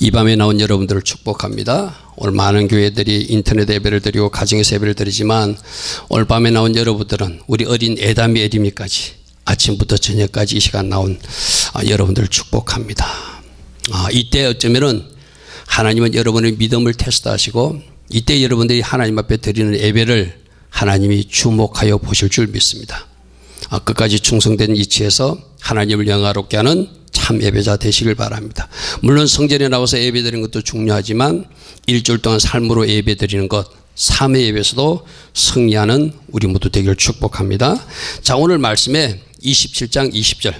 이 밤에 나온 여러분들을 축복합니다. 오늘 많은 교회들이 인터넷 예배를 드리고 가정에서 예배를 드리지만 오늘 밤에 나온 여러분들은 우리 어린 에다미 에리미까지 아침부터 저녁까지 이 시간 나온 여러분들을 축복합니다. 이때 어쩌면은 하나님은 여러분의 믿음을 테스트하시고 이때 여러분들이 하나님 앞에 드리는 예배를 하나님이 주목하여 보실 줄 믿습니다. 끝까지 충성된 이치에서 하나님을 영화롭게 하는 참 예배자 되시길 바랍니다. 물론 성전에 나와서 예배 드리는 것도 중요하지만 일주일 동안 삶으로 예배 드리는 것, 삶의 예배에서도 승리하는 우리 모두 되기를 축복합니다. 자, 오늘 말씀에 27장 20절,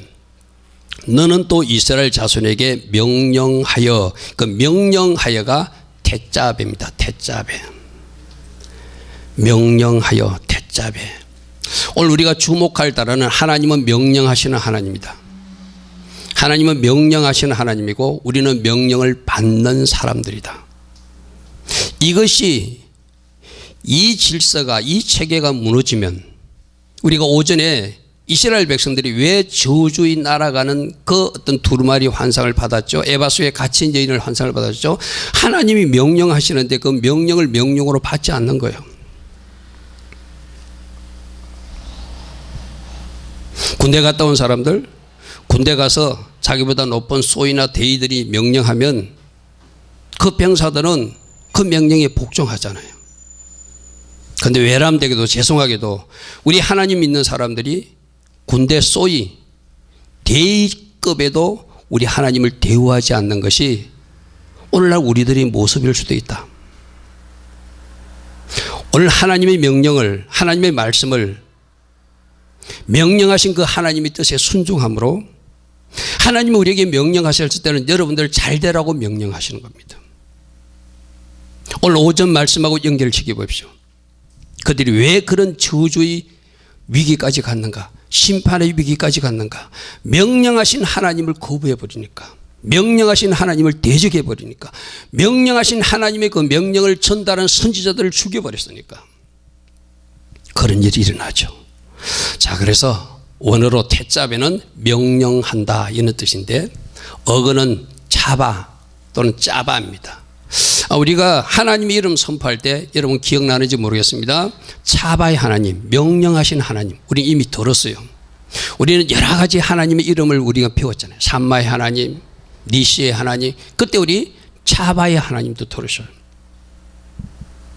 너는 또 이스라엘 자손에게 명령하여, 그 명령하여가 태자베입니다. 태자베. 명령하여 태자베. 오늘 우리가 주목할 단어는 하나님은 명령하시는 하나님이다. 하나님은 명령하시는 하나님이고 우리는 명령을 받는 사람들이다. 이것이, 이 질서가, 이 체계가 무너지면, 우리가 오전에 이스라엘 백성들이 왜 저주의 날아가는 그 어떤 두루마리 환상을 받았죠? 에바소에 갇힌 여인을 환상을 받았죠? 하나님이 명령하시는데 그 명령을 명령으로 받지 않는 거예요. 군대 갔다 온 사람들, 군대 가서 자기보다 높은 소위나 대위들이 명령하면 그 병사들은 그 명령에 복종하잖아요. 그런데 외람되게도 죄송하게도 우리 하나님 믿는 사람들이 군대 소위 대위급에도 우리 하나님을 대우하지 않는 것이 오늘날 우리들의 모습일 수도 있다. 오늘 하나님의 명령을, 하나님의 말씀을 명령하신 그 하나님의 뜻에 순종함으로 하나님이 우리에게 명령하셨을 때는 여러분들 잘 되라고 명령하시는 겁니다. 오늘 오전 말씀하고 연결을 시켜 보십시오. 그들이 왜 그런 저주의 위기까지 갔는가? 심판의 위기까지 갔는가? 명령하신 하나님을 거부해 버리니까, 명령하신 하나님을 대적해 버리니까, 명령하신 하나님의 그 명령을 전달한 선지자들을 죽여버렸으니까 그런 일이 일어나죠. 자, 그래서 원어로 태자베는 명령한다 이런 뜻인데 어근은 자바 또는 짜바입니다. 우리가 하나님의 이름 선포할 때 여러분 기억나는지 모르겠습니다. 자바의 하나님, 명령하신 하나님, 우리 이미 들었어요. 우리는 여러 가지 하나님의 이름을 우리가 배웠잖아요. 삼마의 하나님, 니시의 하나님, 그때 우리 자바의 하나님도 들으셔요.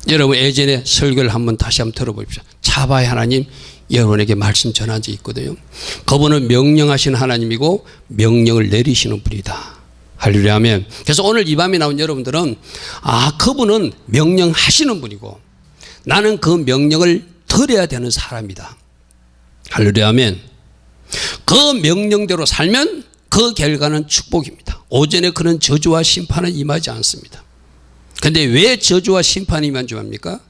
여러분 예전에 설교를 다시 한번 들어보십시오. 자바의 하나님, 여러분에게 말씀 전한 적이 있거든요. 그분은 명령하시는 하나님이고 명령을 내리시는 분이다. 할렐루야 아멘. 그래서 오늘 이 밤에 나온 여러분들은 그분은 명령하시는 분이고 나는 그 명령을 들어야 되는 사람이다. 할렐루야 아멘. 그 명령대로 살면 그 결과는 축복입니다. 오전에 그런 저주와 심판은 임하지 않습니다. 그런데 왜 저주와 심판이 임합니까?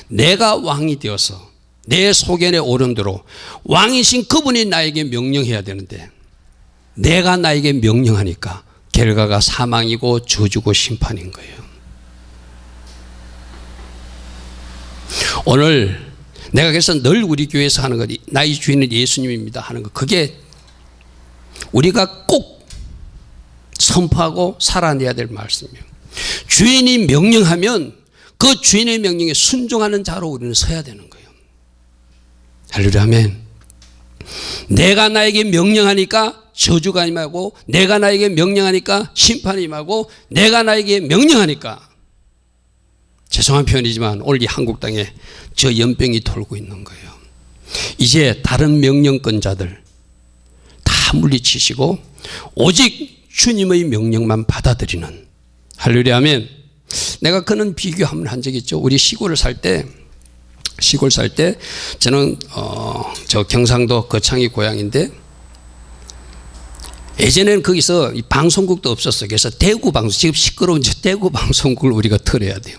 내가 왕이 되어서 내 소견에 오른 대로 왕이신 그분이 나에게 명령해야 되는데 내가 나에게 명령하니까 결과가 사망이고 저주고 심판인 거예요. 오늘 내가 그래서 늘 우리 교회에서 하는 거, 나의 주인은 예수님입니다 하는 거, 그게 우리가 꼭 선포하고 살아내야 될 말씀이에요. 주인이 명령하면 그 주인의 명령에 순종하는 자로 우리는 서야 되는 거예요. 할렐루야 아멘. 내가 나에게 명령하니까 저주가 임하고 내가 나에게 명령하니까 심판이 임하고 내가 나에게 명령하니까, 죄송한 표현이지만 오늘 이 한국 땅에 저 연병이 돌고 있는 거예요. 이제 다른 명령권자들 다 물리치시고 오직 주님의 명령만 받아들이는, 할렐루야 아멘. 내가 그런 비교 한번 한 적이 있죠. 우리 시골 살 때 저는 저 경상도 거창이 고향인데 예전에는 거기서 방송국도 없었어요. 그래서 대구 방송, 지금 시끄러운 대구 방송국을 우리가 틀어야 돼요.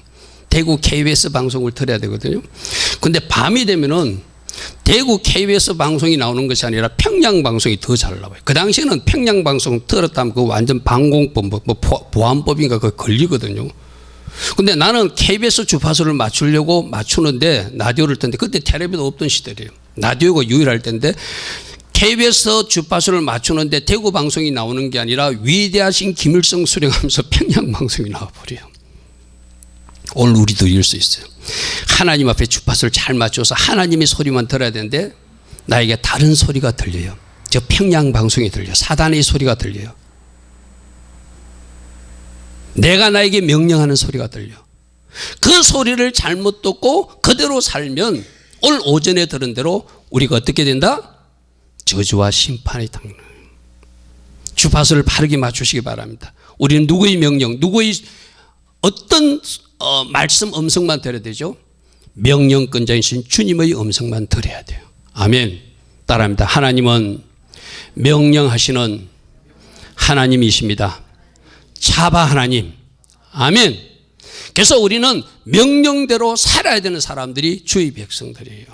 대구 KBS 방송을 틀어야 되거든요. 근데 밤이 되면은 대구 KBS 방송이 나오는 것이 아니라 평양 방송이 더 잘 나와요. 그 당시에는 평양 방송 틀었다면 그 완전 방공법, 보안법인가 그거 걸리거든요. 근데 나는 KBS 주파수를 맞추려고 맞추는데 라디오를 듣는데 그때 텔레비도 없던 시대래요. 라디오가 유일할 때인데 KBS 주파수를 맞추는데 대구 방송이 나오는 게 아니라 위대하신 김일성 수령하면서 평양 방송이 나와버려요. 오늘 우리도 이럴 수 있어요. 하나님 앞에 주파수를 잘 맞춰서 하나님의 소리만 들어야 되는데 나에게 다른 소리가 들려요. 저 평양 방송이 들려요. 사단의 소리가 들려요. 내가 나에게 명령하는 소리가 들려. 그 소리를 잘못 듣고 그대로 살면 오늘 오전에 들은 대로 우리가 어떻게 된다? 저주와 심판이 당하는. 주파수를 바르게 맞추시기 바랍니다. 우리는 누구의 명령, 누구의 어떤 말씀 음성만 들어야 되죠? 명령권자이신 주님의 음성만 들어야 돼요. 아멘. 따라합니다. 하나님은 명령하시는 하나님이십니다. 차바 하나님. 아멘. 그래서 우리는 명령대로 살아야 되는 사람들이 주의 백성들이에요.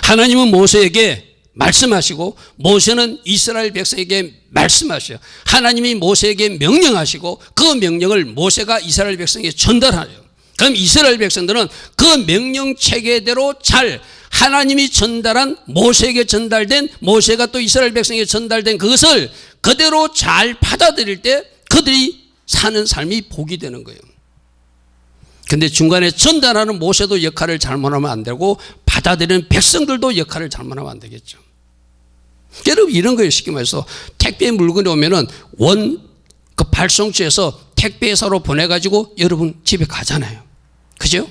하나님은 모세에게 말씀하시고 모세는 이스라엘 백성에게 말씀하셔요. 하나님이 모세에게 명령하시고 그 명령을 모세가 이스라엘 백성에게 전달하요. 그럼 이스라엘 백성들은 그 명령 체계대로 잘 하나님이 전달한 모세에게 전달된 모세가 또 이스라엘 백성에게 전달된 그것을 그대로 잘 받아들일 때 그들이 사는 삶이 복이 되는 거예요. 근데 중간에 전달하는 모세도 역할을 잘못하면 안 되고 받아들이는 백성들도 역할을 잘못하면 안 되겠죠. 여러분 이런 거예요. 쉽게 말해서 택배 물건이 오면은 그 발송처에서 택배사로 보내가지고 여러분 집에 가잖아요. 그죠?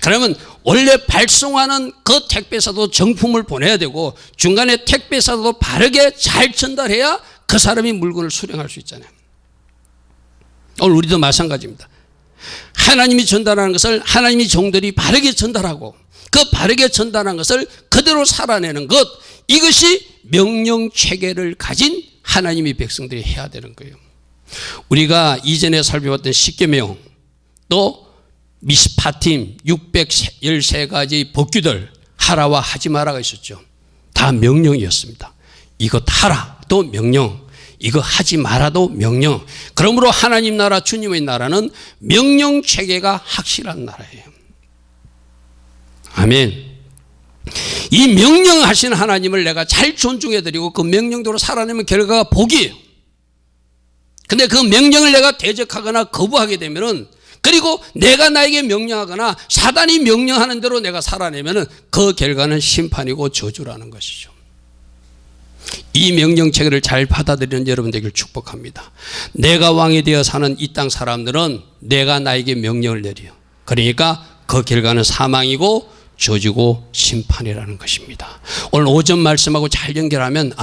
그러면 원래 발송하는 그 택배사도 정품을 보내야 되고 중간에 택배사도 바르게 잘 전달해야 그 사람이 물건을 수령할 수 있잖아요. 오늘 우리도 마찬가지입니다. 하나님이 전달하는 것을 하나님이 종들이 바르게 전달하고 그 바르게 전달한 것을 그대로 살아내는 것, 이것이 명령 체계를 가진 하나님의 백성들이 해야 되는 거예요. 우리가 이전에 살펴봤던 십계명, 또 미스파팀 613가지 법규들, 하라와 하지 마라가 있었죠. 다 명령이었습니다. 이것 하라도 명령, 이거 하지 말아도 명령. 그러므로 하나님 나라, 주님의 나라는 명령 체계가 확실한 나라예요. 아멘. 이 명령하신 하나님을 내가 잘 존중해드리고 그 명령대로 살아내면 결과가 복이에요. 근데 그 명령을 내가 대적하거나 거부하게 되면은, 그리고 내가 나에게 명령하거나 사단이 명령하는 대로 내가 살아내면은 그 결과는 심판이고 저주라는 것이죠. 이 명령체계를 잘 받아들이는 여러분 되길 축복합니다. 내가 왕이 되어 사는 이 땅 사람들은 내가 나에게 명령을 내려요. 그러니까 그 결과는 사망이고 저주고 심판이라는 것입니다. 오늘 오전 말씀하고 잘 연결하면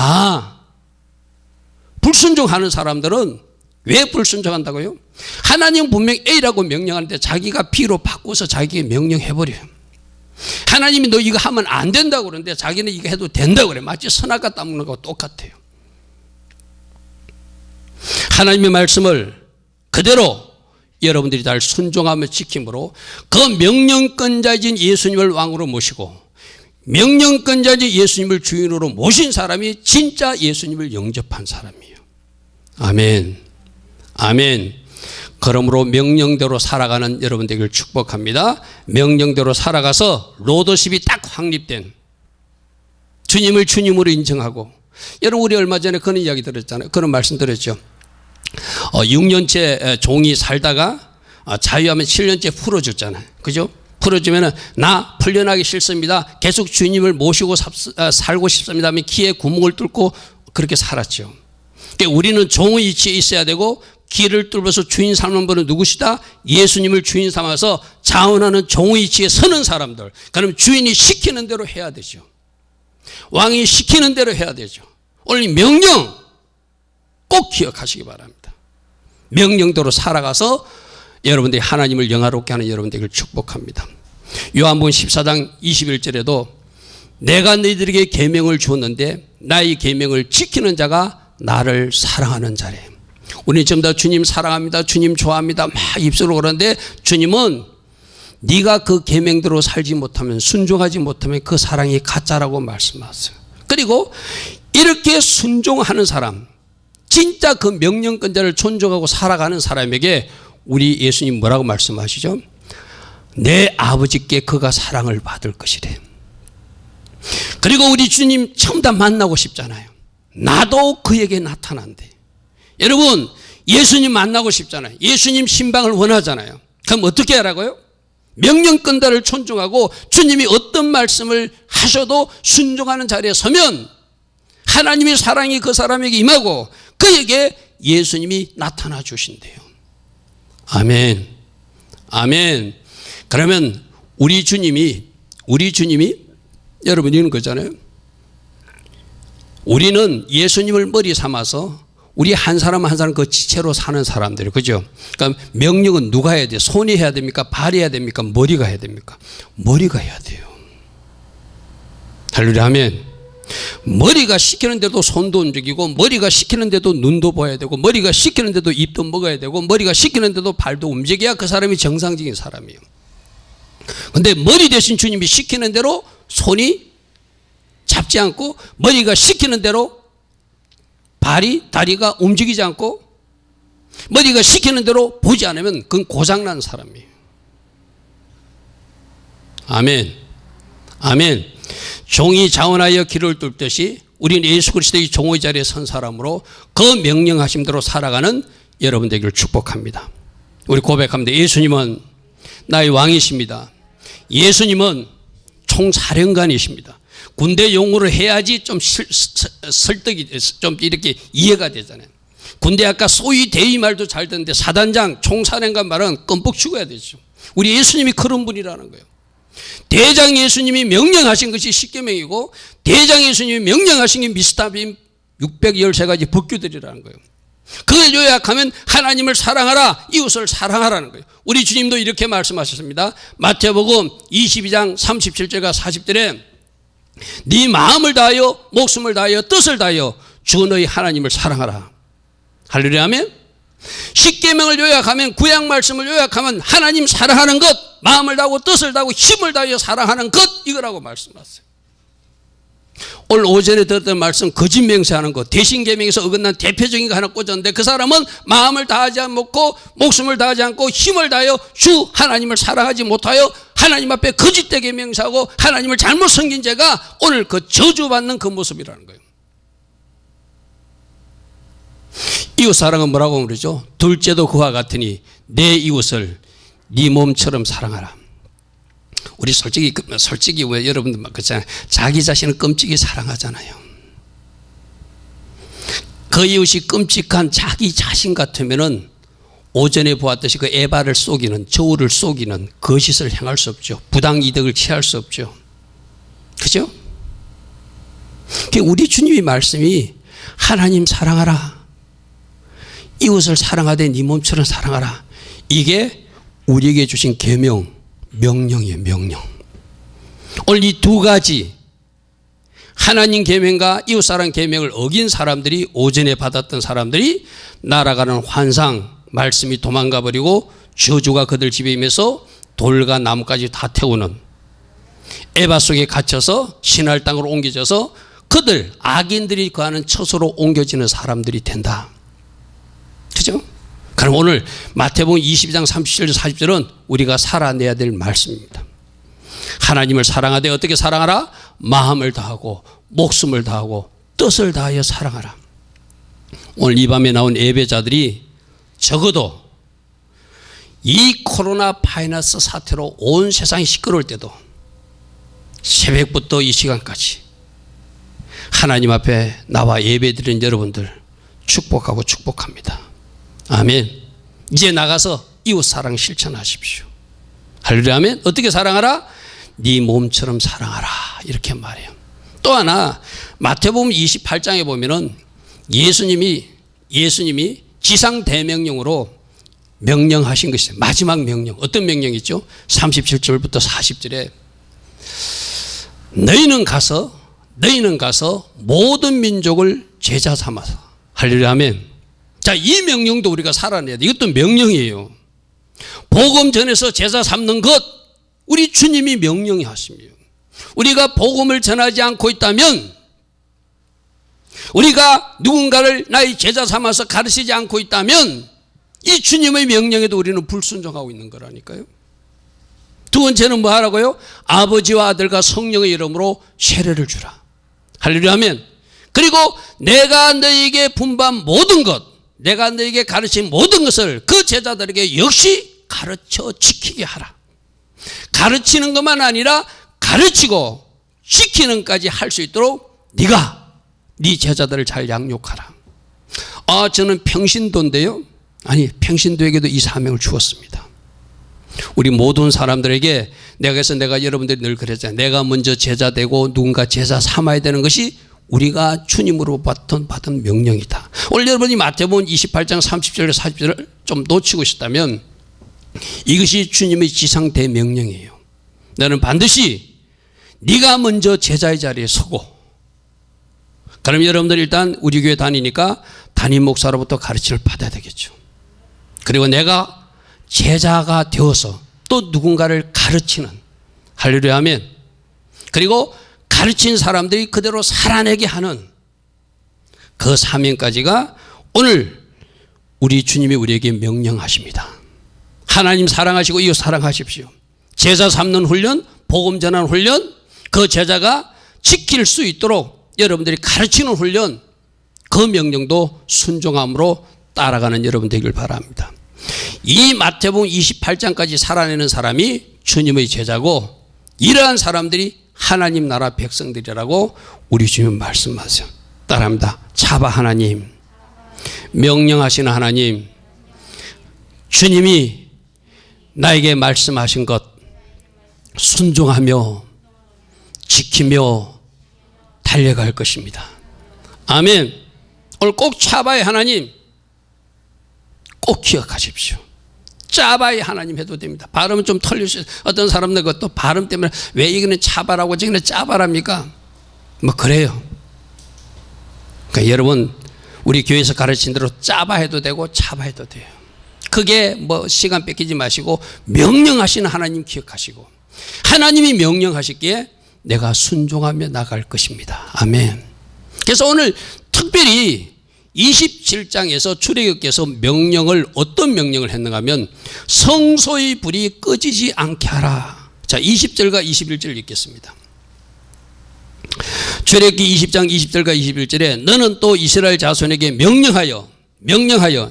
불순종하는 사람들은 왜 불순종한다고요? 하나님 분명 A라고 명령하는데 자기가 B로 바꿔서 자기에게 명령해버려요. 하나님이 너 이거 하면 안 된다고 그러는데 자기는 이거 해도 된다고 그래. 마치 선악과 따먹는 거하고 똑같아요. 하나님의 말씀을 그대로 여러분들이 잘 순종하며 지킴으로 그 명령권자이신 예수님을 왕으로 모시고 명령권자이신 예수님을 주인으로 모신 사람이 진짜 예수님을 영접한 사람이에요. 아멘. 아멘. 그러므로 명령대로 살아가는 여러분 되길 축복합니다. 명령대로 살아가서 로더십이 딱 확립된 주님을 주님으로 인정하고, 여러분 우리 얼마 전에 그런 이야기 들었잖아요. 그런 말씀 들었죠. 6년째 종이 살다가 자유하면 7년째 풀어줬잖아요. 그죠? 풀어주면은 나 풀려나기 싫습니다. 계속 주님을 모시고 살고 싶습니다 하면 키에 구멍을 뚫고 그렇게 살았죠. 그러니까 우리는 종의 위치에 있어야 되고 길을 뚫어서 주인 삼는 분은 누구시다? 예수님을 주인 삼아서 자원하는 종의 위치에 서는 사람들. 그럼 주인이 시키는 대로 해야 되죠. 왕이 시키는 대로 해야 되죠. 오늘 명령 꼭 기억하시기 바랍니다. 명령대로 살아가서 여러분들이 하나님을 영화롭게 하는 여러분들을 축복합니다. 요한복음 14장 21절에도 내가 너희들에게 계명을 주었는데 나의 계명을 지키는 자가 나를 사랑하는 자래. 우리 전부 다 주님 사랑합니다, 주님 좋아합니다 막 입술로 그러는데 주님은 네가 그 계명대로 살지 못하면, 순종하지 못하면 그 사랑이 가짜라고 말씀하세요. 그리고 이렇게 순종하는 사람, 진짜 그 명령권자를 존중하고 살아가는 사람에게 우리 예수님 뭐라고 말씀하시죠? 내 아버지께 그가 사랑을 받을 것이래. 그리고 우리 주님 처음 다 만나고 싶잖아요. 나도 그에게 나타난대. 여러분, 예수님 만나고 싶잖아요. 예수님 신방을 원하잖아요. 그럼 어떻게 하라고요? 명령권자를 존중하고 주님이 어떤 말씀을 하셔도 순종하는 자리에 서면 하나님의 사랑이 그 사람에게 임하고 그에게 예수님이 나타나 주신대요. 아멘. 아멘. 그러면 우리 주님이 여러분 이런 거잖아요. 우리는 예수님을 머리 삼아서 우리 한 사람 한 사람 그 지체로 사는 사람들이, 그죠? 그러니까 명령은 누가 해야 돼요? 손이 해야 됩니까? 발이 해야 됩니까? 머리가 해야 됩니까? 머리가 해야 돼요. 할렐루야. 아멘. 머리가 시키는데도 손도 움직이고, 머리가 시키는데도 눈도 보여야 되고, 머리가 시키는데도 입도 먹어야 되고, 머리가 시키는데도 발도 움직여야 그 사람이 정상적인 사람이에요. 근데 머리 대신 주님이 시키는 대로 손이 잡지 않고, 머리가 시키는 대로 발이, 다리가 움직이지 않고, 머리가 시키는 대로 보지 않으면 그건 고장난 사람이에요. 아멘. 아멘. 종이 자원하여 길을 뚫듯이 우리는 예수 그리스도의 종의 자리에 선 사람으로 그 명령하심대로 살아가는 여러분 되기를 축복합니다. 우리 고백합니다. 예수님은 나의 왕이십니다. 예수님은 총사령관이십니다. 군대 용어를 해야지 좀 설득이, 좀 이렇게 이해가 되잖아요. 군대 아까 소위 대위 말도 잘 듣는데 사단장, 총사령관 말은 껌뻑 죽어야 되죠. 우리 예수님이 그런 분이라는 거예요. 대장 예수님이 명령하신 것이 십계명이고, 대장 예수님이 명령하신 게 미스터빔 613가지 법규들이라는 거예요. 그걸 요약하면 하나님을 사랑하라, 이웃을 사랑하라는 거예요. 우리 주님도 이렇게 말씀하셨습니다. 마태복음 22장 37절과 40절에 네 마음을 다하여 목숨을 다하여 뜻을 다하여 주 너희 하나님을 사랑하라. 할렐루야. 아멘. 십계명을 요약하면, 구약 말씀을 요약하면 하나님 사랑하는 것, 마음을 다하고 뜻을 다하고 힘을 다하여 사랑하는 것, 이거라고 말씀하세요. 오늘 오전에 들었던 말씀, 거짓 맹세하는 것, 대신계명에서 어긋난 대표적인 거 하나 꽂았는데, 그 사람은 마음을 다하지 않고 목숨을 다하지 않고 힘을 다하여 주 하나님을 사랑하지 못하여 하나님 앞에 거짓되게 맹세하고 하나님을 잘못 섬긴 자가 오늘 그 저주받는 그 모습이라는 거예요. 이웃 사랑은 뭐라고 그러죠? 둘째도 그와 같으니 내 이웃을 네 몸처럼 사랑하라. 우리 솔직히 왜 여러분들 막 그렇잖아요. 자기 자신을 끔찍이 사랑하잖아요. 그 이웃이 끔찍한 자기 자신 같으면은 오전에 보았듯이 그 에바를 속이는, 저울을 속이는 거짓을 행할 수 없죠. 부당 이득을 취할 수 없죠. 그죠? 우리 주님의 말씀이 하나님 사랑하라, 이웃을 사랑하되 네 몸처럼 사랑하라. 이게 우리에게 주신 계명, 명령이에요. 명령. 오늘 이 두 가지 하나님 계명과 이웃사랑 계명을 어긴 사람들이, 오전에 받았던 사람들이 날아가는 환상, 말씀이 도망가 버리고 저주가 그들 집에 임해서 돌과 나무까지 다 태우는, 에바 속에 갇혀서 신할 땅으로 옮겨져서 그들 악인들이 거하는 처소로 옮겨지는 사람들이 된다. 그죠? 그럼 오늘 마태복음 22장 37절 40절은 우리가 살아내야 될 말씀입니다. 하나님을 사랑하되 어떻게 사랑하라? 마음을 다하고 목숨을 다하고 뜻을 다하여 사랑하라. 오늘 이 밤에 나온 예배자들이 적어도 이 코로나 바이러스 사태로 온 세상이 시끄러울 때도 새벽부터 이 시간까지 하나님 앞에 나와 예배드리는 여러분들 축복하고 축복합니다. 아멘. 이제 나가서 이웃 사랑 실천하십시오. 할렐루야. 아멘. 어떻게 사랑하라? 네 몸처럼 사랑하라, 이렇게 말해요. 또 하나 마태복음 28장에 보면은 예수님이 지상 대명령으로 명령하신 것이 마지막 명령. 어떤 명령이죠? 37절부터 40절에 너희는 가서 모든 민족을 제자 삼아서. 할렐루야. 아멘. 자, 이 명령도 우리가 살아내야 돼. 이것도 명령이에요. 복음 전해서 제자 삼는 것, 우리 주님이 명령이 하십니다. 우리가 복음을 전하지 않고 있다면, 우리가 누군가를 나의 제자 삼아서 가르치지 않고 있다면 이 주님의 명령에도 우리는 불순종하고 있는 거라니까요. 두 번째는 뭐 하라고요? 아버지와 아들과 성령의 이름으로 세례를 주라. 할렐루야 하면. 그리고 내가 너에게 분반 모든 것, 내가 너에게 가르친 모든 것을 그 제자들에게 역시 가르쳐 지키게 하라. 가르치는 것만 아니라 가르치고 지키는까지 할 수 있도록 네가 네 제자들을 잘 양육하라. 저는 평신도인데요. 아니, 평신도에게도 이 사명을 주었습니다. 우리 모든 사람들에게 내가 여러분들이 늘 그랬잖아요. 내가 먼저 제자 되고 누군가 제자 삼아야 되는 것이 우리가 주님으로 받은 명령이다. 오늘 여러분이 마태복음 28장 30절 40절을 좀 놓치고 있었다면 이것이 주님의 지상 대명령이에요. 나는 반드시 네가 먼저 제자의 자리에 서고, 그럼 여러분들 일단 우리 교회 다니니까 담임 목사로부터 가르침을 받아야 되겠죠. 그리고 내가 제자가 되어서 또 누군가를 가르치는, 할렐루야 하면, 그리고 가르친 사람들이 그대로 살아내게 하는 그 사명까지가 오늘 우리 주님이 우리에게 명령하십니다. 하나님 사랑하시고 이웃 사랑하십시오. 제자 삼는 훈련, 복음 전하는 훈련, 그 제자가 지킬 수 있도록 여러분들이 가르치는 훈련, 그 명령도 순종함으로 따라가는 여러분 되길 바랍니다. 이 마태복음 28장까지 살아내는 사람이 주님의 제자고, 이러한 사람들이 하나님 나라 백성들이라고 우리 주님 말씀하세요. 따라합니다. 차바 하나님, 명령하시는 하나님, 주님이 나에게 말씀하신 것 순종하며 지키며 달려갈 것입니다. 아멘. 오늘 꼭 차바의 하나님 꼭 기억하십시오. 짜바의 하나님 해도 됩니다. 발음은 좀 틀릴 수 있어요. 어떤 사람들 그것도 발음 때문에 왜 이거는 차바라고 저기는 짜바랍니까? 뭐 그래요. 그러니까 여러분 우리 교회에서 가르친 대로 짜바 해도 되고 차바 해도 돼요. 그게 뭐 시간 뺏기지 마시고 명령하시는 하나님 기억하시고, 하나님이 명령하시기에 내가 순종하며 나갈 것입니다. 아멘. 그래서 오늘 특별히 27장에서 출애굽께서 명령을, 어떤 명령을 했는가 하면 성소의 불이 꺼지지 않게 하라. 자, 20절과 21절 읽겠습니다. 출애굽기 20장 20절과 21절에 너는 또 이스라엘 자손에게 명령하여,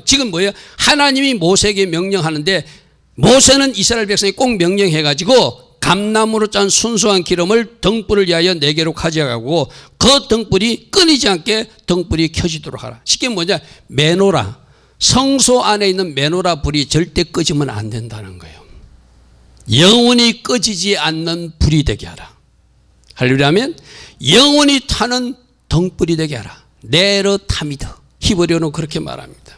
지금 뭐예요? 하나님이 모세에게 명령하는데, 모세는 이스라엘 백성이 꼭 명령해가지고 감나무로 짠 순수한 기름을 등불을 위하여 내게로 가져가고 그 등불이 끊이지 않게 등불이 켜지도록 하라. 쉽게 뭐냐? 메노라, 성소 안에 있는 메노라 불이 절대 꺼지면 안 된다는 거예요. 영원히 꺼지지 않는 불이 되게 하라. 할렐루야 하면 영원히 타는 등불이 되게 하라. 네르타미드, 히브리어는 그렇게 말합니다.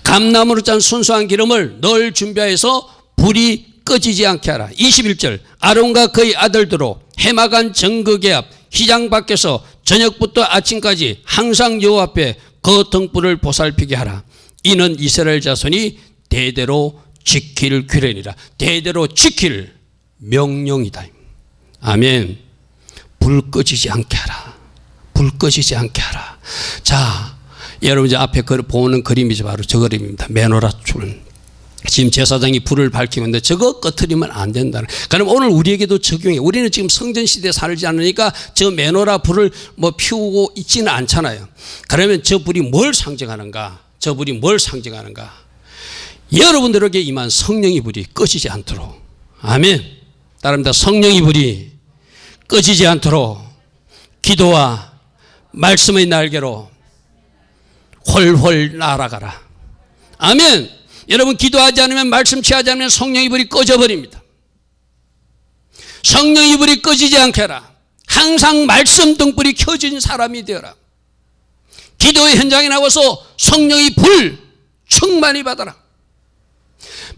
감나무로 짠 순수한 기름을 널 준비해서 불이 꺼지지 않게 하라. 21절 아론과 그의 아들들로 해마간 정극의 앞 휘장 밖에서 저녁부터 아침까지 항상 여호와 앞에 그 등불을 보살피게 하라. 이는 이스라엘 자손이 대대로 지킬 규례니라. 대대로 지킬 명령이다. 아멘. 불 꺼지지 않게 하라. 불 꺼지지 않게 하라. 자, 여러분 이제 앞에 보는 그림이 바로 저 그림입니다. 메노라 줄. 지금 제사장이 불을 밝히고 있는데 저거 꺼트리면 안 된다는. 그럼 오늘 우리에게도 적용해. 우리는 지금 성전 시대에 살지 않으니까 저 메노라 불을 뭐 피우고 있지는 않잖아요. 그러면 저 불이 뭘 상징하는가? 저 불이 뭘 상징하는가? 여러분들에게 임한 성령의 불이 꺼지지 않도록. 아멘. 따릅니다. 성령의 불이 꺼지지 않도록 기도와 말씀의 날개로 홀홀 날아가라. 아멘. 여러분 기도하지 않으면, 말씀 취하지 않으면 성령의 불이 꺼져버립니다. 성령의 불이 꺼지지 않게 하라. 항상 말씀 등불이 켜진 사람이 되어라. 기도의 현장에 나와서 성령의 불 충만히 받아라.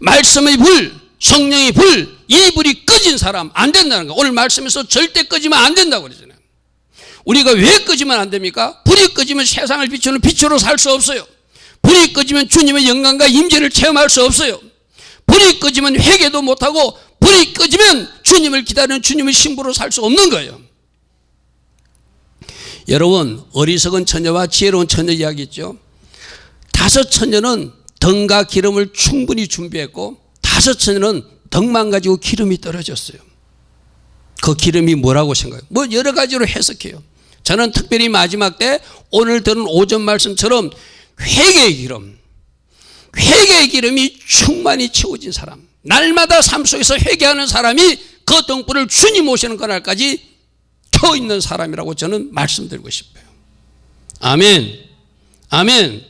말씀의 불, 성령의 불, 이 불이 꺼진 사람 안 된다는 거. 오늘 말씀에서 절대 꺼지면 안 된다고 그러잖아요. 우리가 왜 꺼지면 안 됩니까? 불이 꺼지면 세상을 비추는 빛으로 살 수 없어요. 불이 꺼지면 주님의 영광과 임재를 체험할 수 없어요. 불이 꺼지면 회개도 못하고, 불이 꺼지면 주님을 기다리는 주님의 신부로 살 수 없는 거예요. 여러분, 어리석은 처녀와 지혜로운 처녀 이야기 있죠. 5 처녀는 등과 기름을 충분히 준비했고 5 처녀는 덕만 가지고 기름이 떨어졌어요. 그 기름이 뭐라고 생각해요? 뭐 여러 가지로 해석해요. 저는 특별히 마지막 때 오늘 들은 오전 말씀처럼 회개의 기름, 회개의 기름이 충만히 채워진 사람, 날마다 삶 속에서 회개하는 사람이 그 등불을 주님 오시는 그날까지 켜있는 사람이라고 저는 말씀드리고 싶어요. 아멘. 아멘.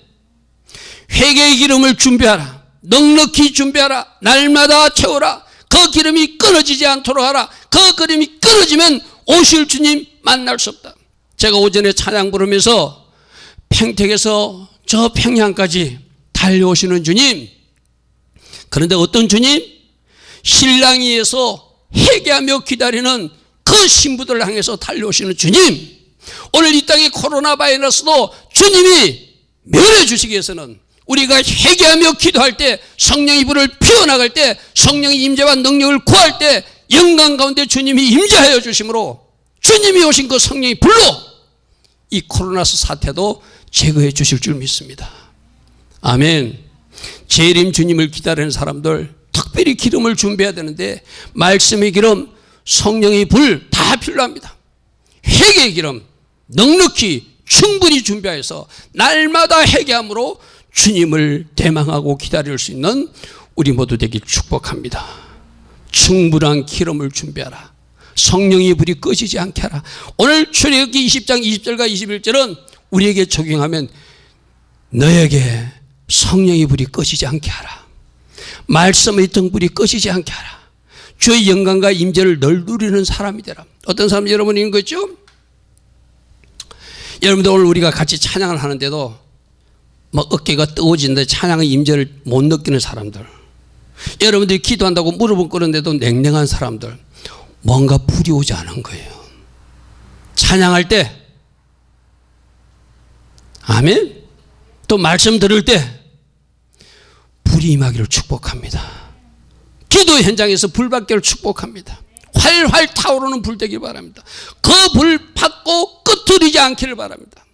회개의 기름을 준비하라. 넉넉히 준비하라. 날마다 채워라. 그 기름이 끊어지지 않도록 하라. 그 기름이 끊어지면 오실 주님 만날 수 없다. 제가 오전에 찬양 부르면서 평택에서 저 평양까지 달려오시는 주님, 그런데 어떤 주님? 신랑이에서 회개하며 기다리는 그 신부들 향해서 달려오시는 주님, 오늘 이 땅의 코로나 바이러스도 주님이 면해 주시기 위해서는 우리가 회개하며 기도할 때, 성령의 불을 피워나갈 때, 성령의 임재와 능력을 구할 때 영광 가운데 주님이 임재하여 주심으로 주님이 오신 그 성령의 불로 이 코로나스 사태도 제거해 주실 줄 믿습니다. 아멘. 재림 주님을 기다리는 사람들 특별히 기름을 준비해야 되는데, 말씀의 기름, 성령의 불 다 필요합니다. 회개의 기름 넉넉히 충분히 준비해서 날마다 회개함으로 주님을 대망하고 기다릴 수 있는 우리 모두 되길 축복합니다. 충분한 기름을 준비하라. 성령의 불이 꺼지지 않게 하라. 오늘 출애굽기 20장 20절과 21절은 우리에게 적용하면 너에게 성령의 불이 꺼지지 않게 하라. 말씀의 등불이 꺼지지 않게 하라. 주의 영광과 임재를 늘 누리는 사람이 되라. 어떤 사람 여러분이 있는 거죠? 여러분들 오늘 우리가 같이 찬양을 하는데도 막 어깨가 뜨거워지는데 찬양의 임재를 못 느끼는 사람들, 여러분들이 기도한다고 무릎을 꿇는데도 냉랭한 사람들, 뭔가 불이 오지 않은 거예요. 찬양할 때, 아멘? 또 말씀 들을 때 불이 임하기를 축복합니다. 기도 현장에서 불 받기를 축복합니다. 활활 타오르는 불 되길 바랍니다. 그 불 받고 끄트리지 않기를 바랍니다.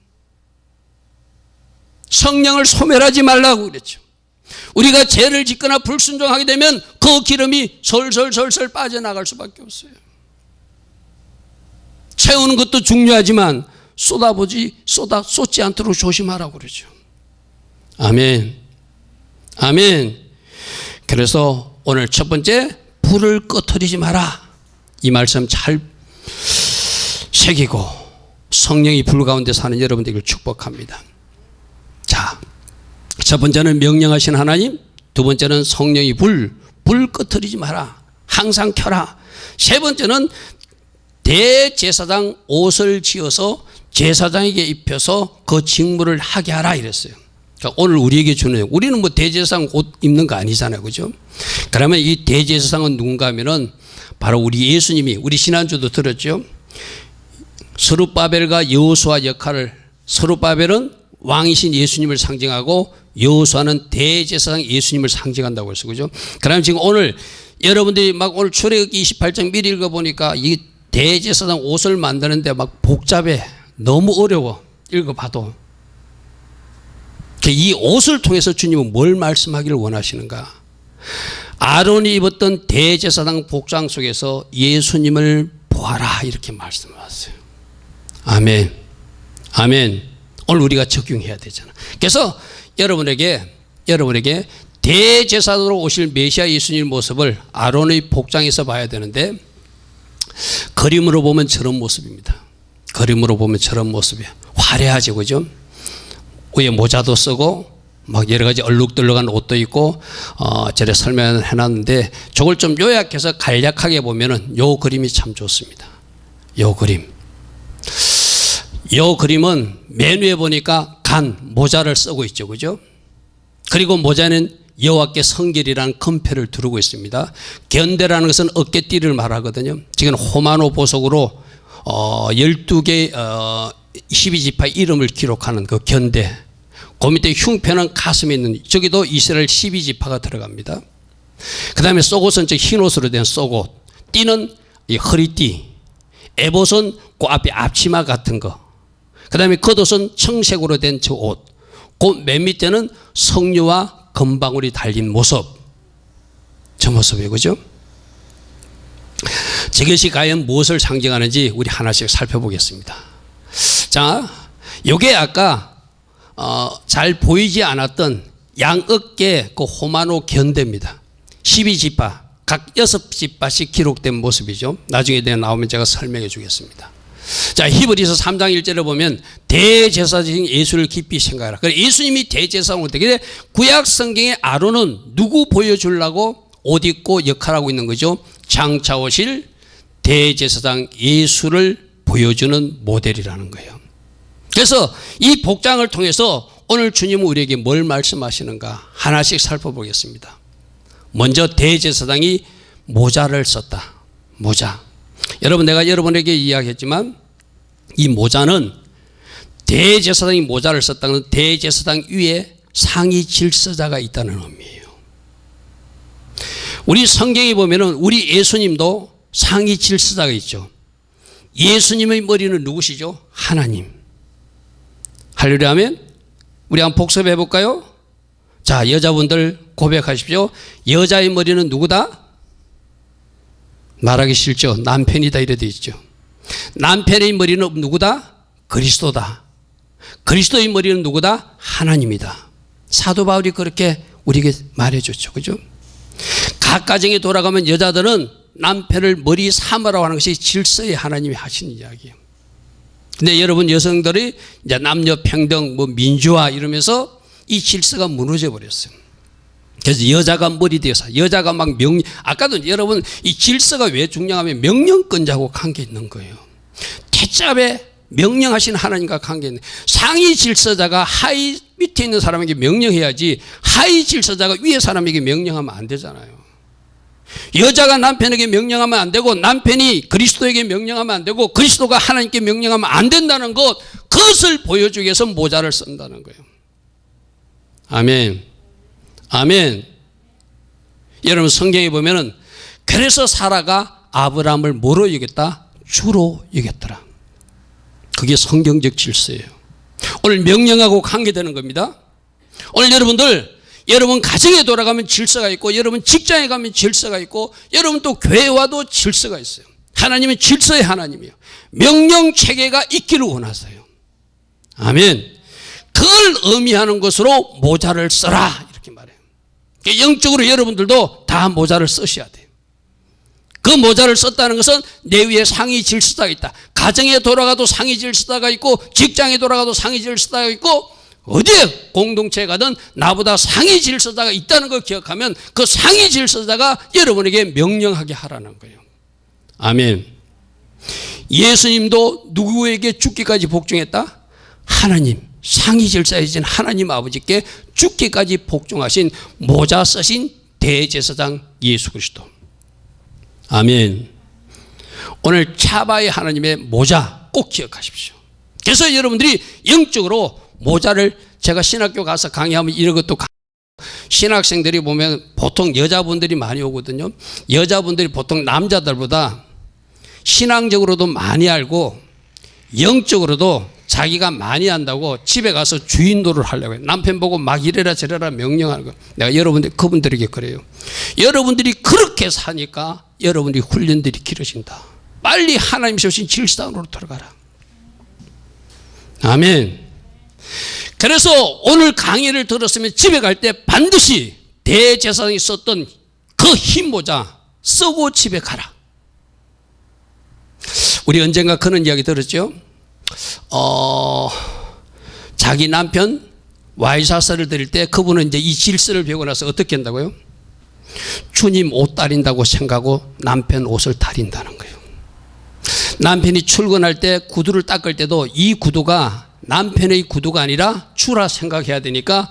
성령을 소멸하지 말라고 그랬죠. 우리가 죄를 짓거나 불순종하게 되면 그 기름이 솔솔솔솔 빠져나갈 수밖에 없어요. 채우는 것도 중요하지만 쏟지 않도록 조심하라고 그러죠. 아멘. 아멘. 그래서 오늘 첫 번째, 불을 꺼트리지 마라. 이 말씀 잘 새기고 성령이 불 가운데 사는 여러분들을 축복합니다. 자, 첫 번째는 명령하신 하나님, 두 번째는 성령이 불 꺼트리지 마라. 항상 켜라. 세 번째는 대제사장 옷을 지어서 제사장에게 입혀서 그 직무를 하게 하라 이랬어요. 그러니까 오늘 우리에게 주는, 우리는 뭐 대제사장 옷 입는 거 아니잖아요. 그죠? 그러면 이 대제사장은 누군가 하면은 바로 우리 예수님이, 우리 지난주도 들었죠. 스룹바벨과 여호수아 역할을, 스룹바벨은 왕이신 예수님을 상징하고 여호수아는 대제사장 예수님을 상징한다고 했어요. 그죠? 그러면 지금 오늘 여러분들이 막 오늘 출애굽기 28장 미리 읽어보니까 이 대제사장 옷을 만드는데 막 복잡해. 너무 어려워. 읽어봐도. 이 옷을 통해서 주님은 뭘 말씀하기를 원하시는가? 아론이 입었던 대제사장 복장 속에서 예수님을 보아라 이렇게 말씀하셨어요. 아멘. 아멘. 오늘 우리가 적용해야 되잖아. 그래서 여러분에게 대제사장으로 오실 메시아 예수님 모습을 아론의 복장에서 봐야 되는데, 그림으로 보면 저런 모습입니다. 그림으로 보면 저런 모습이에요. 화려하죠. 그죠? 위에 모자도 쓰고 막 여러 가지 얼룩덜룩한 옷도 입고 저래 설명을 해놨는데, 저걸 좀 요약해서 간략하게 보면은 요 그림이 참 좋습니다. 요 그림은 맨 위에 보니까 모자를 쓰고 있죠. 그죠? 그리고 모자는 여호와께 성결이라는 금패를 두르고 있습니다. 견대라는 것은 어깨띠를 말하거든요. 지금 호마노 보석으로 12개 12지파 이름을 기록하는 그 견대. 그 밑에 흉패는 가슴에 있는, 저기도 이스라엘 12지파가 들어갑니다. 그 다음에 속옷은 흰 옷으로 된 속옷, 띠는 이 허리띠, 에봇은 그 앞에 앞치마 같은 거, 그 다음에 겉옷은 청색으로 된 저 옷, 그 맨 밑에는 석류와 금방울이 달린 모습, 저 모습이에요. 그죠? 저것이 과연 무엇을 상징하는지 우리 하나씩 살펴보겠습니다. 자, 요게 아까 잘 보이지 않았던 양어깨 그 호마노 견대입니다. 12지파 각 6지파씩 기록된 모습이죠. 나중에 나오면 제가 설명해 주겠습니다. 자, 히브리서 3장 1절에 보면 대제사장인 예수를 깊이 생각하라. 그래, 예수님이 대제사장으로 되게 구약 성경의 아론은 누구 보여주려고 옷 입고 역할하고 있는 거죠? 장차 오실 대제사장 예수를 보여주는 모델이라는 거예요. 그래서 이 복장을 통해서 오늘 주님은 우리에게 뭘 말씀하시는가 하나씩 살펴보겠습니다. 먼저 대제사장이 모자를 썼다. 모자. 여러분, 내가 여러분에게 이야기했지만 이 모자는 대제사장이 모자를 썼다는 것은 대제사장 위에 상위 질서자가 있다는 의미예요. 우리 성경에 보면은 우리 예수님도 상위 질서자가 있죠. 예수님의 머리는 누구시죠? 하나님. 할렐루야 하면 우리 한번 복습해 볼까요? 자, 여자분들 고백하십시오. 여자의 머리는 누구다? 말하기 싫죠. 남편이다 이래 돼 있죠. 남편의 머리는 누구다? 그리스도다. 그리스도의 머리는 누구다? 하나님이다. 사도 바울이 그렇게 우리에게 말해줬죠. 그죠? 각 가정에 돌아가면 여자들은 남편을 머리 삼으라고 하는 것이 질서의 하나님이 하시는 이야기예요. 근데 여러분 여성들이 이제 남녀 평등 뭐 민주화 이러면서 이 질서가 무너져 버렸어요. 그래서 여자가 머리 대사, 여자가 막 아까도 여러분 이 질서가 왜 중요하면 명령권자하고 관계 있는 거예요. 태잡에 명령하신 하나님과 관계 있는 상위 질서자가 하위 밑에 있는 사람에게 명령해야지 하위 질서자가 위에 사람에게 명령하면 안 되잖아요. 여자가 남편에게 명령하면 안 되고 남편이 그리스도에게 명령하면 안 되고 그리스도가 하나님께 명령하면 안 된다는 것, 그것을 보여주기 위해서 모자를 쓴다는 거예요. 아멘. 아멘. 여러분 성경에 보면은 그래서 사라가 아브라함을 뭐로 여겼다? 주로 여겼더라. 그게 성경적 질서예요. 오늘 명령하고 관계되는 겁니다. 오늘 여러분 가정에 돌아가면 질서가 있고 여러분 직장에 가면 질서가 있고 여러분 또 교회 와도 질서가 있어요. 하나님은 질서의 하나님이에요. 명령 체계가 있기를 원하세요. 아멘. 그걸 의미하는 것으로 모자를 써라 이렇게 말해요. 영적으로 여러분들도 다 모자를 쓰셔야 돼요. 그 모자를 썼다는 것은 내 위에 상위 질서자가 있다. 가정에 돌아가도 상위 질서자가 있고 직장에 돌아가도 상위 질서자가 있고 어디에 공동체에 가든 나보다 상위 질서자가 있다는 걸 기억하면 그 상위 질서자가 여러분에게 명령하게 하라는 거예요. 아멘. 예수님도 누구에게 죽기까지 복종했다? 하나님, 상위 질서이신 하나님 아버지께 죽기까지 복종하신 모자 쓰신 대제사장 예수 그리스도. 아멘. 오늘 차바의 하나님의 모자 꼭 기억하십시오. 그래서 여러분들이 영적으로 모자를, 제가 신학교 가서 강의하면 이런 것도 신학생들이 보면 보통 여자분들이 많이 오거든요. 여자분들이 보통 남자들보다 신앙적으로도 많이 알고 영적으로도 자기가 많이 안다고 집에 가서 주인도를 하려고 해요. 남편 보고 막 이래라 저래라 명령하는 거. 내가 그분들에게 그래요. 여러분들이 그렇게 사니까 여러분들이 훈련들이 길어진다. 빨리 하나님 주신 질서로 들어가라. 아멘. 그래서 오늘 강의를 들었으면 집에 갈 때 반드시 대제사장이 썼던 그 흰 모자 쓰고 집에 가라. 우리 언젠가 그런 이야기 들었죠? 자기 남편 와이사스를 드릴 때 그분은 이제 이 질서를 배우고 나서 어떻게 한다고요? 주님 옷 다린다고 생각하고 남편 옷을 다린다는 거예요. 남편이 출근할 때 구두를 닦을 때도 이 구두가 남편의 구두가 아니라 주라 생각해야 되니까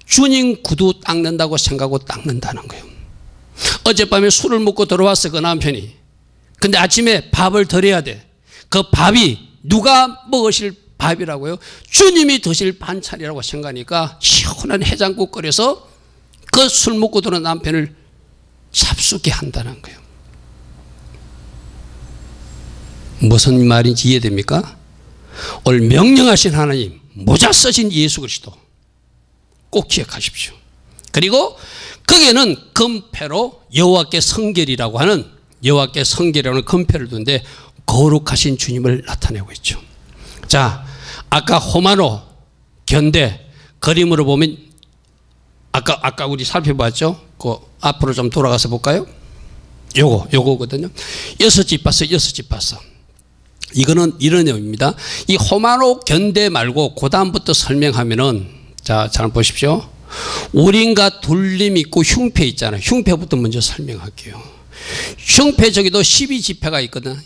주님 구두 닦는다고 생각하고 닦는다는 거예요. 어젯밤에 술을 먹고 들어왔어 그 남편이. 근데 아침에 밥을 덜해야 돼. 그 밥이 누가 먹으실 밥이라고요? 주님이 드실 반찬이라고 생각하니까 시원한 해장국 끓여서 그 술 먹고 들어온 남편을 잡수게 한다는 거예요. 무슨 말인지 이해됩니까? 오늘 명령하신 하나님, 모자 쓰신 예수 그리스도 꼭 기억하십시오. 그리고 거기에는 금패로 여호와께 성결이라고 하는 여호와께 성결하는 금패를 두는데 거룩하신 주님을 나타내고 있죠. 자, 아까 호마노, 견대, 그림으로 보면 아까 우리 살펴봤죠? 그 앞으로 좀 돌아가서 볼까요? 요거거든요. 6집 봤어. 이거는 이런 내용입니다. 이 호마노 견대 말고 그 다음부터 설명하면은, 자, 잘 보십시오. 우린과 둘림 있고 흉패 있잖아요. 흉패부터 먼저 설명할게요. 흉패 저기도 12지파가 있거든.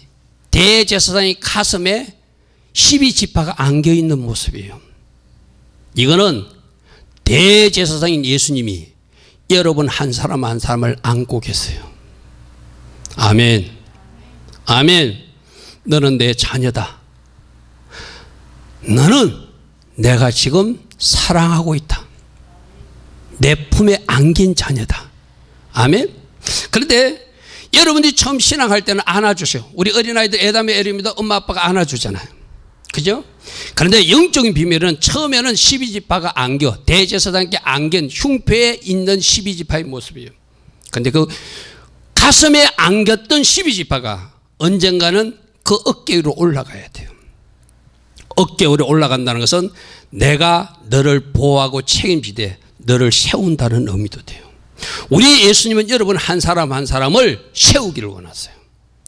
대제사장의 가슴에 12지파가 안겨있는 모습이에요. 이거는 대제사장인 예수님이 여러분 한 사람 한 사람을 안고 계세요. 아멘. 아멘. 너는 내 자녀다. 너는 내가 지금 사랑하고 있다. 내 품에 안긴 자녀다. 아멘. 그런데 여러분들이 처음 신앙할 때는 안아주세요. 우리 어린아이들 애담의 애립니다. 엄마 아빠가 안아주잖아요. 그죠? 그런데 영적인 비밀은 처음에는 12지파가 안겨, 대제사장께 안긴 흉패에 있는 12지파의 모습이에요. 그런데 그 가슴에 안겼던 12지파가 언젠가는 그 어깨 위로 올라가야 돼요. 어깨 위로 올라간다는 것은 내가 너를 보호하고 책임지되 너를 세운다는 의미도 돼요. 우리 예수님은 여러분 한 사람 한 사람을 세우기를 원하세요.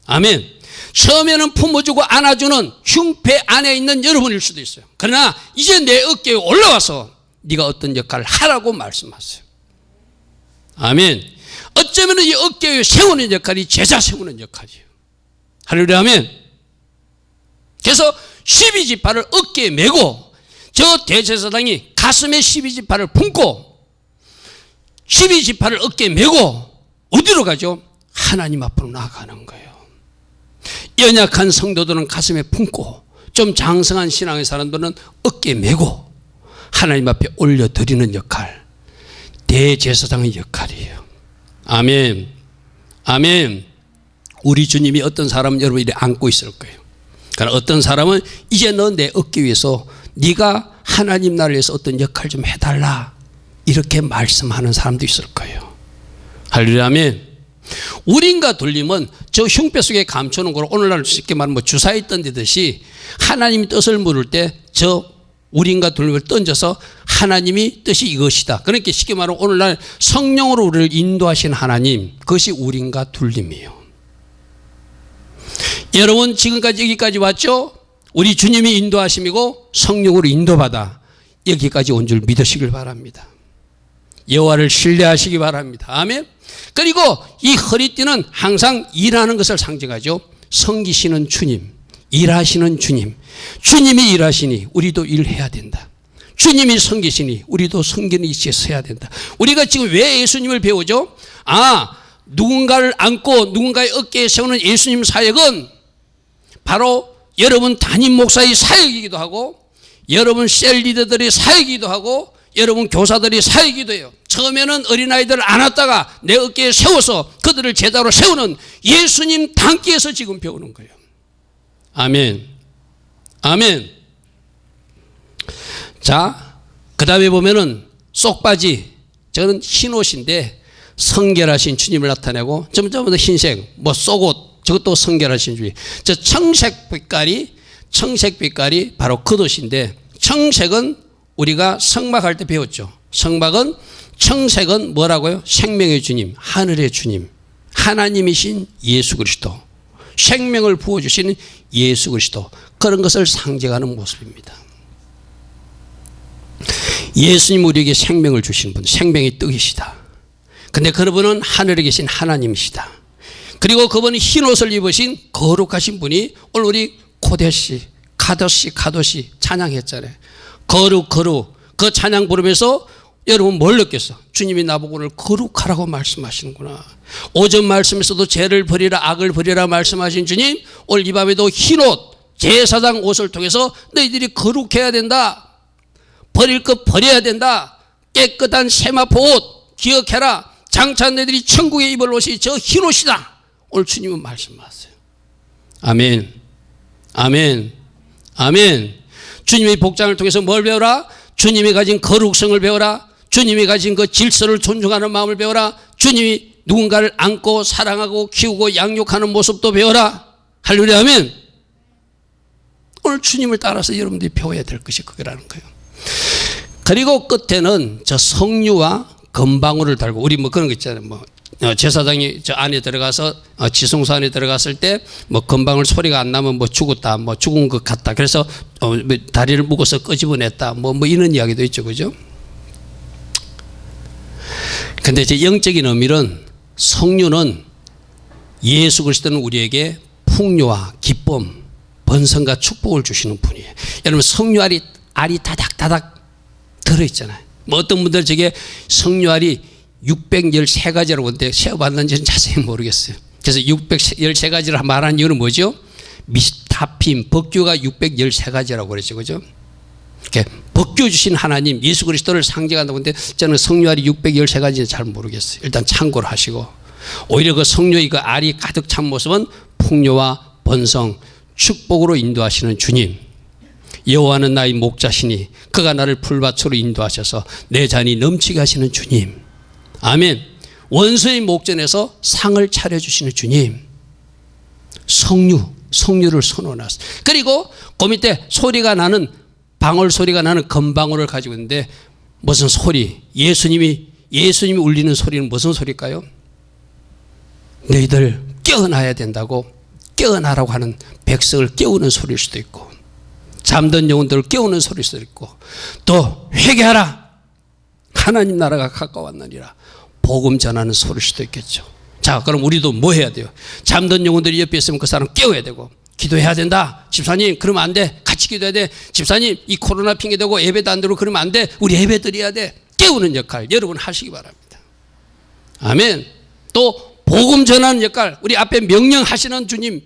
아멘. 처음에는 품어주고 안아주는 흉패 안에 있는 여러분일 수도 있어요. 그러나 이제 내 어깨에 올라와서 네가 어떤 역할을 하라고 말씀하세요. 아멘. 어쩌면 이 어깨에 세우는 역할이 제자 세우는 역할이에요. 할렐루야. 아멘. 그래서 12지파를 어깨에 메고 저 대제사장이 가슴에 12지파를 품고 12지파를 어깨에 메고 어디로 가죠? 하나님 앞으로 나아가는 거예요. 연약한 성도들은 가슴에 품고 좀 장성한 신앙의 사람들은 어깨에 메고 하나님 앞에 올려드리는 역할, 대제사장의 역할이에요. 아멘. 아멘. 우리 주님이 어떤 사람은 여러분 이렇게 안고 있을 거예요. 그러나 어떤 사람은 이제 너 내 어깨 위에서 네가 하나님 나라를 위해서 어떤 역할 좀 해달라 이렇게 말씀하는 사람도 있을 거예요. 할렐루야. 아멘. 우린과 둘림은 저 흉패 속에 감추는 거로 오늘날 쉽게 말하면 주사위 던지듯이 하나님이 뜻을 물을 때 저 우린과 둘림을 던져서 하나님이 뜻이 이것이다. 그러니까 쉽게 말하면 오늘날 성령으로 우리를 인도하신 하나님, 그것이 우린과 둘림이에요. 여러분 지금까지 여기까지 왔죠? 우리 주님이 인도하심이고 성령으로 인도받아 여기까지 온 줄 믿으시길 바랍니다. 여호와를 신뢰하시기 바랍니다. 아멘. 그리고 이 허리띠는 항상 일하는 것을 상징하죠. 섬기시는 주님, 일하시는 주님. 주님이 일하시니 우리도 일해야 된다. 주님이 섬기시니 우리도 섬기는 이치에 서야 된다. 우리가 지금 왜 예수님을 배우죠? 누군가를 안고 누군가의 어깨에 세우는 예수님 사역은 바로 여러분 담임 목사의 사역이기도 하고 여러분 셀 리더들의 사역이기도 하고 여러분 교사들이 사역이기도 해요. 처음에는 어린아이들을 안았다가 내 어깨에 세워서 그들을 제자로 세우는 예수님 단기에서 지금 배우는 거예요. 아멘. 아멘. 자, 그 다음에 보면은 쏙바지, 저는 흰 옷인데 성결하신 주님을 나타내고 점점 더 흰색, 쏙옷, 저것도 성결하신 주님. 저 청색 빛깔이 바로 겉옷인데 청색은 우리가 성막할 때 배웠죠. 청색은 뭐라고요? 생명의 주님, 하늘의 주님, 하나님이신 예수 그리스도, 생명을 부어주시는 예수 그리스도, 그런 것을 상징하는 모습입니다. 예수님 우리에게 생명을 주신 분, 생명의 떡이시다. 근데 그분은 하늘에 계신 하나님이시다. 그리고 그분이 흰 옷을 입으신 거룩하신 분이 오늘 우리 코데시, 가도시 찬양했잖아요. 거룩 그 찬양 부르면서 여러분 뭘 느꼈어? 주님이 나보고 오늘 거룩하라고 말씀하시는구나. 오전 말씀에서도 죄를 버리라 악을 버리라 말씀하신 주님, 오늘 이 밤에도 흰옷 제사장 옷을 통해서 너희들이 거룩해야 된다. 버릴 것 버려야 된다. 깨끗한 세마포 옷 기억해라. 장차 너희들이 천국에 입을 옷이 저 흰옷이다. 오늘 주님은 말씀하세요. 아멘. 아멘. 아멘. 주님의 복장을 통해서 뭘 배워라? 주님이 가진 거룩성을 배워라. 주님이 가진 그 질서를 존중하는 마음을 배워라. 주님이 누군가를 안고 사랑하고 키우고 양육하는 모습도 배워라. 할렐루야 아멘. 오늘 주님을 따라서 여러분들이 배워야 될 것이 그거라는 거예요. 그리고 끝에는 저 석류와 금방울을 달고, 우리 뭐 그런 거 있잖아요. 뭐 제사장이 저 안에 들어가서 지성소 안에 들어갔을 때 뭐 금방울 소리가 안 나면 뭐 죽었다, 뭐 죽은 것 같다. 그래서 다리를 묶어서 끄집어냈다. 뭐 이런 이야기도 있죠, 그죠? 근데 제 영적인 의미는 석류는 예수 그리스도는 우리에게 풍요와 기쁨, 번성과 축복을 주시는 분이에요. 여러분 석류알이 다닥다닥 들어있잖아요. 뭐 어떤 분들 저게 석류알이 613가지라고 하는데 세어봤는지는 자세히 모르겠어요. 그래서 613가지를 말하는 이유는 뭐죠? 미스타핀, 법규가 613가지라고 그랬죠. 그죠? 법규 주신 하나님 예수 그리스도를 상징한다고 하는데 저는 석류알이 613가지는 잘 모르겠어요. 일단 참고를 하시고, 오히려 그 석류의 그 알이 가득 찬 모습은 풍요와 번성, 축복으로 인도하시는 주님. 여호와는 나의 목자시니 그가 나를 풀밭으로 인도하셔서 내 잔이 넘치게 하시는 주님. 아멘. 원수의 목전에서 상을 차려주시는 주님. 석류를 선언하셨어요. 그리고 그 밑에 소리가 나는, 방울 소리가 나는 금방울을 가지고 있는데 무슨 소리? 예수님이 울리는 소리는 무슨 소리일까요? 너희들 깨어나야 된다고, 깨어나라고 하는 백성을 깨우는 소리일 수도 있고, 잠든 영혼들을 깨우는 소리일 수도 있고, 또 회개하라, 하나님 나라가 가까웠느니라, 복음 전하는 소리일 수도 있겠죠. 자, 그럼 우리도 뭐 해야 돼요? 잠든 영혼들이 옆에 있으면 그 사람 깨워야 되고, 기도해야 된다. 집사님 그러면 안 돼. 같이 기도해야 돼. 집사님 이 코로나 핑계대고 예배도 안 들고 그러면 안 돼. 우리 예배 드려야 돼. 깨우는 역할 여러분 하시기 바랍니다. 아멘. 또 복음 전하는 역할, 우리 앞에 명령하시는 주님,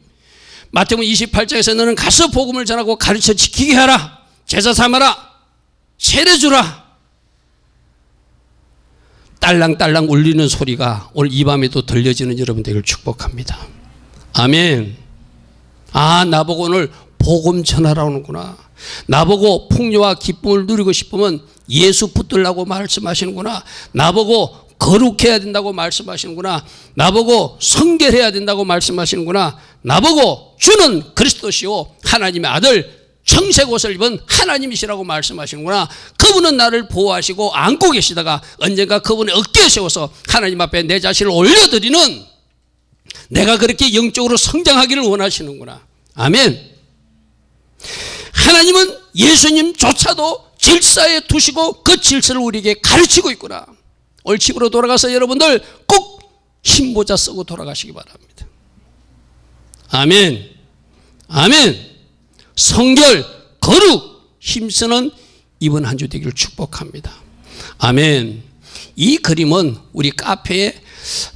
마태복음 28장에서 너는 가서 복음을 전하고 가르쳐 지키게 하라, 제자 삼아라, 세례 주라. 딸랑딸랑 울리는 소리가 오늘 이 밤에도 들려지는 여러분들을 축복합니다. 아멘. 아, 나보고 오늘 복음 전하라 오는구나. 나보고 풍요와 기쁨을 누리고 싶으면 예수 붙들라고 말씀하시는구나. 나보고 거룩해야 된다고 말씀하시는구나. 나보고 성결해야 된다고 말씀하시는구나. 나보고 주는 그리스도시요 하나님의 아들 청색 옷을 입은 하나님이시라고 말씀하시는구나. 그분은 나를 보호하시고 안고 계시다가 언젠가 그분의 어깨에 세워서 하나님 앞에 내 자신을 올려드리는, 내가 그렇게 영적으로 성장하기를 원하시는구나. 아멘. 하나님은 예수님조차도 질서에 두시고 그 질서를 우리에게 가르치고 있구나. 오늘 집으로 돌아가서 여러분들 꼭 흰모자 쓰고 돌아가시기 바랍니다. 아멘. 아멘. 성결, 거룩, 힘쓰는 이번 한 주 되기를 축복합니다. 아멘. 이 그림은 우리 카페에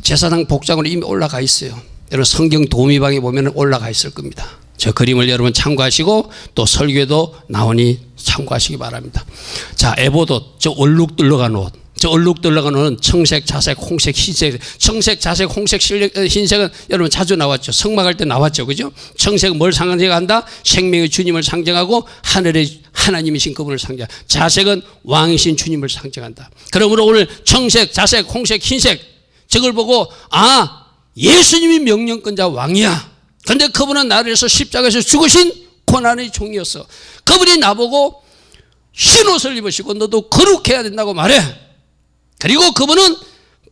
제사장 복장으로 이미 올라가 있어요. 여러분 성경 도우미방에 보면 올라가 있을 겁니다. 저 그림을 여러분 참고하시고 또 설교도 나오니 참고하시기 바랍니다. 자, 에보도 저 얼룩 들러간 옷, 저 얼룩 들러간 옷은 청색, 자색, 홍색, 흰색. 청색, 자색, 홍색, 흰색은 여러분 자주 나왔죠. 성막할 때 나왔죠. 그죠? 청색은 뭘 상징한다? 생명의 주님을 상징하고 하늘의 하나님이신 그분을 상징한다. 자색은 왕이신 주님을 상징한다. 그러므로 오늘 청색, 자색, 홍색, 흰색 저걸 보고 아, 예수님이 명령권자 왕이야. 근데 그분은 나를 위해서 십자가에서 죽으신 고난의 종이었어. 그분이 나보고 흰 옷을 입으시고 너도 거룩해야 된다고 말해. 그리고 그분은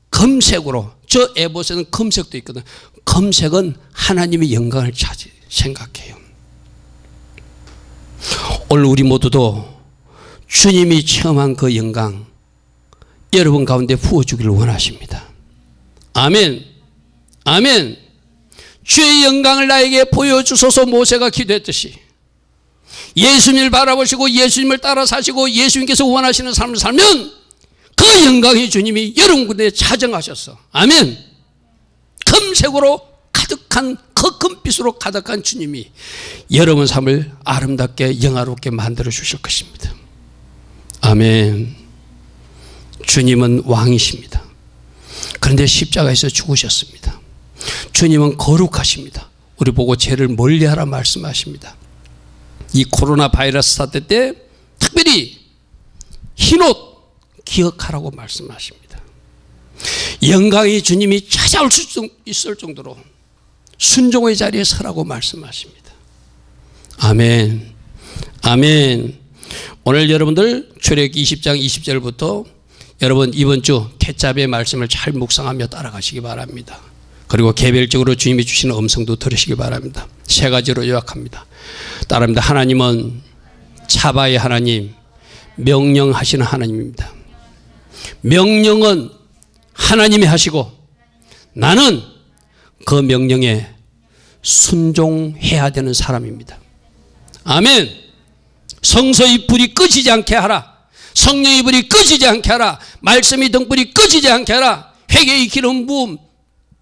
금색으로, 저 에봇에는 금색도 있거든. 금색은 하나님의 영광을 생각해요. 오늘 우리 모두도 주님이 체험한 그 영광 여러분 가운데 부어주기를 원하십니다. 아멘. 아멘. 주의 영광을 나에게 보여주소서 모세가 기도했듯이 예수님을 바라보시고 예수님을 따라 사시고 예수님께서 원하시는 삶을 살면 그 영광의 주님이 여러분 군대에 차정하셨어. 아멘. 금색으로 가득한, 그 금빛으로 가득한 주님이 여러분 삶을 아름답게 영화롭게 만들어 주실 것입니다. 아멘. 주님은 왕이십니다. 그런데 십자가에서 죽으셨습니다. 주님은 거룩하십니다. 우리 보고 죄를 멀리하라 말씀하십니다. 이 코로나 바이러스 사태 때 특별히 흰옷 기억하라고 말씀하십니다. 영광의 주님이 찾아올 수 있을 정도로 순종의 자리에 서라고 말씀하십니다. 아멘. 아멘. 오늘 여러분들 출애굽기 20장 20절부터 여러분 이번 주 케찹의 말씀을 잘 묵상하며 따라가시기 바랍니다. 그리고 개별적으로 주님이 주시는 음성도 들으시기 바랍니다. 세 가지로 요약합니다. 따라합니다. 하나님은 차바의 하나님, 명령하시는 하나님입니다. 명령은 하나님이 하시고 나는 그 명령에 순종해야 되는 사람입니다. 아멘. 성서의 불이 꺼지지 않게 하라. 성령의 불이 꺼지지 않게 하라. 말씀의 등불이 꺼지지 않게 하라. 회개의 기름 부음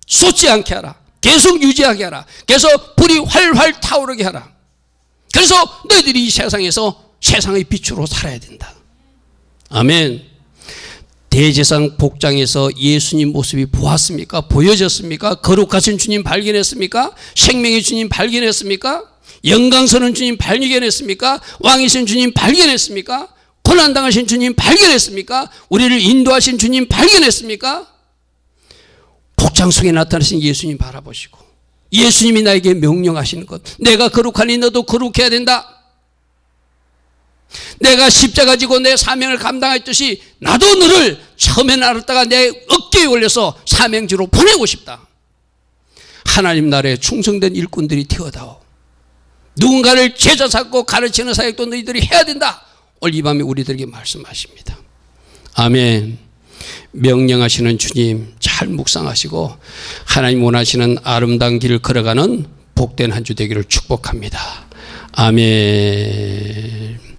쏟지 않게 하라. 계속 유지하게 하라. 그래서 불이 활활 타오르게 하라. 그래서 너희들이 이 세상에서 세상의 빛으로 살아야 된다. 아멘. 대제사장 복장에서 예수님 모습이 보았습니까? 보여졌습니까? 거룩하신 주님 발견했습니까? 생명의 주님 발견했습니까? 영광스러운 주님 발견했습니까? 왕이신 주님 발견했습니까? 고난당하신 주님 발견했습니까? 우리를 인도하신 주님 발견했습니까? 복장 속에 나타나신 예수님 바라보시고 예수님이 나에게 명령하시는 것, 내가 거룩하니 너도 거룩해야 된다. 내가 십자가 지고 내 사명을 감당했듯이 나도 너를 처음에 알았다가 내 어깨에 올려서 사명지로 보내고 싶다. 하나님 나라에 충성된 일꾼들이 되어다오. 누군가를 제자 삼고 가르치는 사역도 너희들이 해야 된다. 오늘 이 밤에 우리들에게 말씀하십니다. 아멘. 명령하시는 주님 잘 묵상하시고 하나님 원하시는 아름다운 길을 걸어가는 복된 한 주 되기를 축복합니다. 아멘.